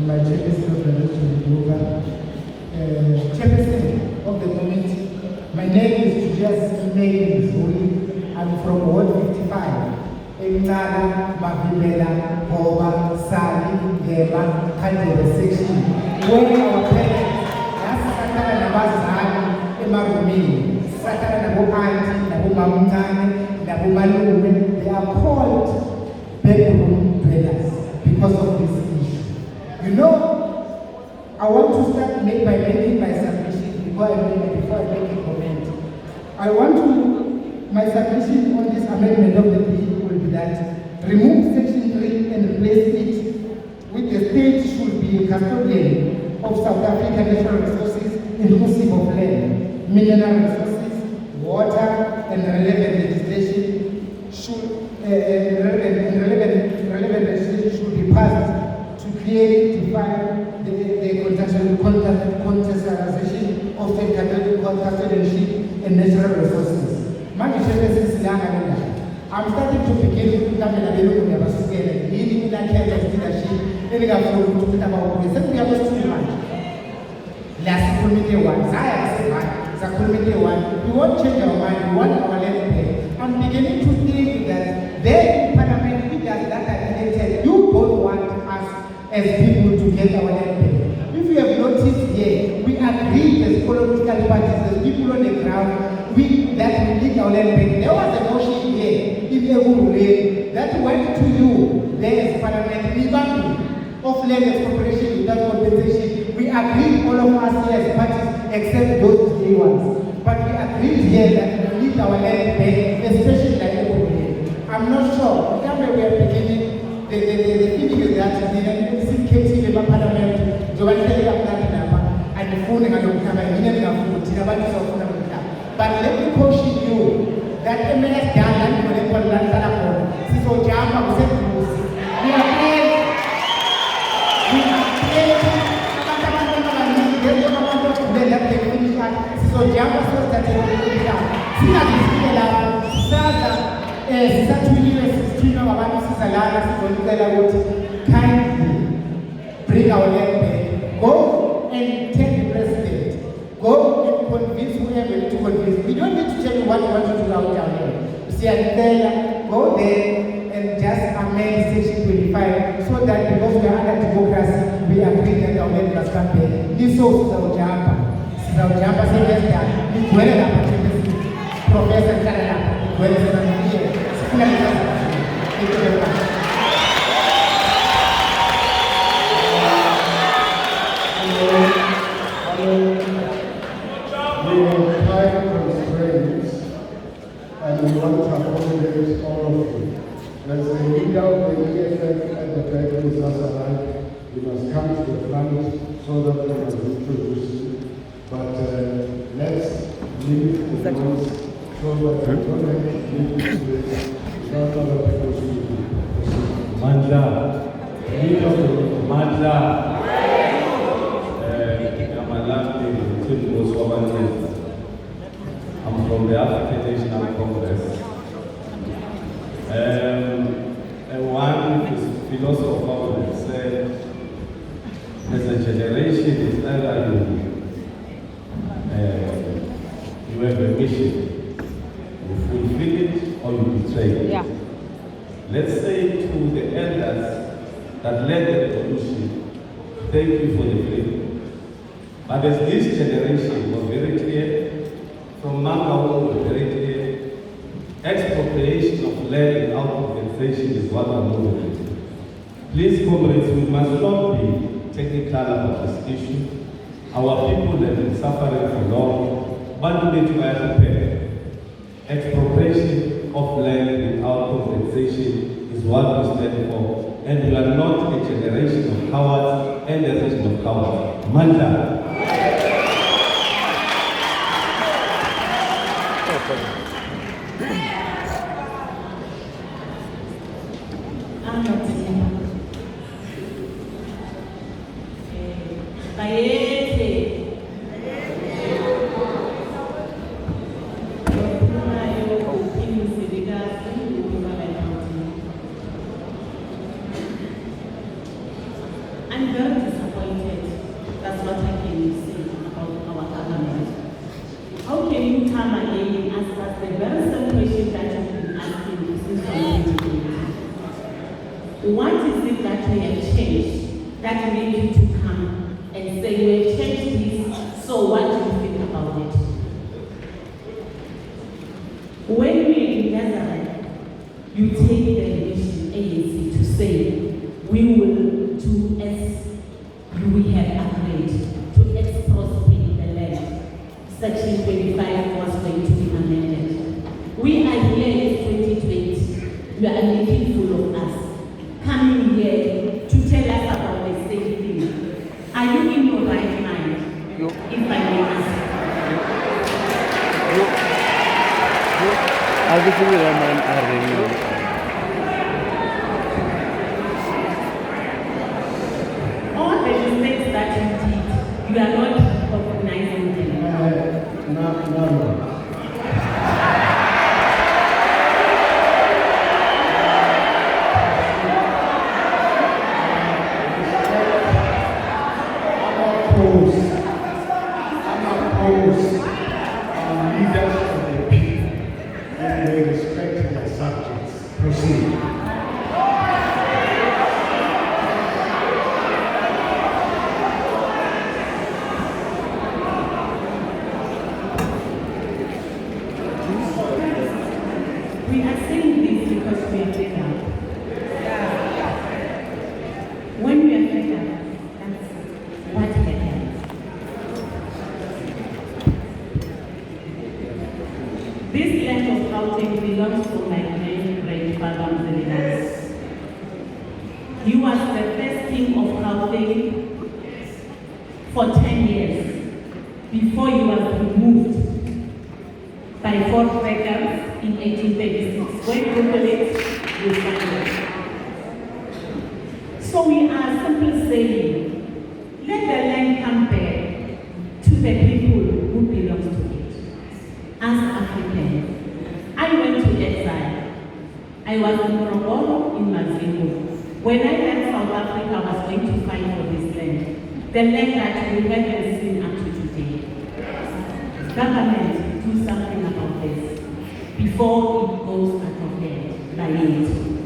my chairperson of the chairperson of the committee. My name is Julius May Zuli. I'm from Ward 55. Emnada, Mavimela, Hova, Sali, Gema, Kandela section. Where our parents, that's Sakara Nabazani, Emarumi, Sakara Nabu Auntie, Nabu Mamutani, Nabu Malume, they are called bedroom dwellers because of this issue. You know, I want to start by making my submission before I make a comment. My submission on this amendment of the bill will be that remove section 3 and replace it with the state should be a custodian of South African natural resources inclusive of land, mineral resources, water, and relevant legislation should be passed to clearly define the contextualization of the custodianship and natural resources. I'm starting to begin to come in a little bit of a scale, leading in that kind of leadership, and we have to put about this. We have too much. Last committee one, we won't change our mind, we want our land pay. I'm beginning to think that the parliament leaders that are elected, you both want us as people to get our land pay. If you have noticed here, we agree as political parties, as people on the ground, that we need our land pay. There was a motion here in Ebule that went to you, there as parliament, of land expropriation without compensation. We agreed, all of us here as parties, except those three ones. But we agreed here that we need our land pay, especially like Ebule. I'm not sure. Remember, we are beginning. The feeling is that the CKT parliament, and the phone and but let me caution you that the minute we are kindly bring our land back. Go and tell the president. Go and convince whoever you need to convince. We don't need to tell you what you want to do out down here. You see, go there and just amend section 25 so that because we are under democracy, we agree that our land must come back. This is Saujamba. Saujamba said yes, Professor Karala, thank you very much. And we want to accommodate all of you. As the leader of the EFF at the back is alive, you must come to the front so that we can introduce you. But let's leave the noise so that we don't have to leave this place without other people speaking. Mandla. Mandla. I'm from the African National Congress. One philosopher said, as a generation, it's either you have a mission, you fulfill it, or you betray it. Yeah. Let's say to the elders that led the revolution, thank you for the freedom. But as this generation was very clear, from Manga was very clear, expropriation of land without compensation is what we're moving to. Please, comrades, we must not be technical about this issue. Our people have been suffering for long. Expropriation of land without compensation is what we stand for. And we are not a generation of cowards and a nation of cowards. Manda. What is it that we have changed that made you to come and say, we have changed this, so what do you think about it? When we are in Nazareth, you take the mission ANC to say, we will do as we have agreed to expropriate the land. Section 25 was going to be amended. We are here in 2020. You are making fool of us. Coming here to tell us about the same thing. Are you in your right mind? No. If I may ask. All the mistakes that you did, you are not recognizing them. No. Leaders of the people, and they respect their subjects. Proceed. We are saying this because we are fed up. When we are fed up, that's what happens. This land of Gauteng belongs to my great-grandfather Mzilidas. He was the first king of Gauteng for 10 years before he was removed by Fort Beckers in 1836 when Brooklyn was founded. So we are simply saying, let the land come back to the people who belong to it. As Africans, I went to exile. I was in Morogoro, in Mazimbu. When I left South Africa, I was going to fight for this land. The land that we haven't seen up to today. Government, do something about this before it goes out of hand by it.